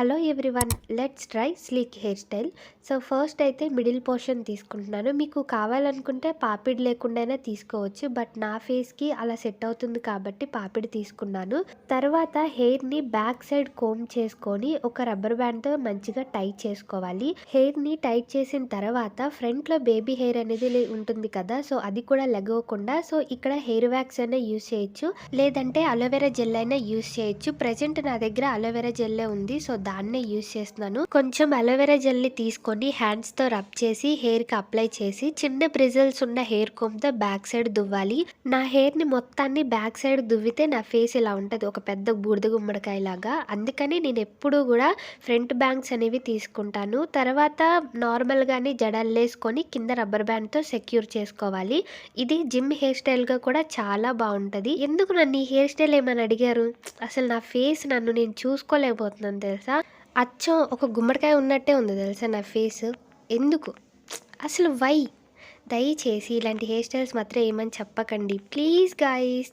Hello everyone, let's try sleek hair style. So first అయితే middle portion తీసుకుంటున్నాను. మీకు కావాలనుకుంటే పాపిడి లేకుండానే తీసుకోవచ్చు, బట్ నా ఫేస్కి అలా సెట్ అవుతుంది కాబట్టి పాపిడి తీసుకున్నాను. తర్వాత హెయిర్ని బ్యాక్ సైడ్ కోమ్ చేసుకొని ఒక రబ్బర్ బ్యాండ్తో మంచిగా టైట్ చేసుకోవాలి. హెయిర్ని టైట్ చేసిన తర్వాత ఫ్రంట్లో బేబీ హెయిర్ అనేది ఉంటుంది కదా, సో అది కూడా లెగవకుండా సో ఇక్కడ హెయిర్ వ్యాక్స్ అయినా యూస్ చేయొచ్చు, లేదంటే అలోవెరా జెల్ అయినా యూస్ చేయొచ్చు. ప్రెజెంట్ నా దగ్గర అలోవెరా జెల్లే ఉంది, సో దాన్నే యూస్ చేస్తున్నాను. కొంచెం అలోవెరా జెల్ ని తీసుకొని హ్యాండ్స్ తో రబ్ చేసి హెయిర్ కి అప్లై చేసి చిన్న బ్రిజిల్స్ ఉన్న హెయిర్ కోమ్ తో బ్యాక్ సైడ్ దువ్వాలి. నా హెయిర్ ని మొత్తాన్ని బ్యాక్ సైడ్ దువ్వితే నా ఫేస్ ఇలా ఉంటది, ఒక పెద్ద బూడిద గుమ్మడికాయ లాగా. అందుకని నేను ఎప్పుడు కూడా ఫ్రంట్ బ్యాంగ్స్ అనేవి తీసుకుంటాను. తర్వాత నార్మల్ గానే జడల్లేసుకొని కింద రబ్బర్ బ్యాండ్ తో సెక్యూర్ చేసుకోవాలి. ఇది జిమ్ హెయిర్ స్టైల్ గా కూడా చాలా బాగుంటది. ఎందుకు నన్ను ఈ హెయిర్ స్టైల్ ఏమని అడిగారు? అసలు నా ఫేస్ నన్ను నేను చూసుకోలేకపోతున్నాను తెలుసా. అచ్చం ఒక గుమ్మడికాయ ఉన్నట్టే ఉంది తెలుసా నా ఫేస్. ఎందుకు అసలు వై? దయచేసి ఇలాంటి హెయిర్ స్టైల్స్ మాత్రం ఏమని చెప్పకండి ప్లీజ్ గాయ్స్.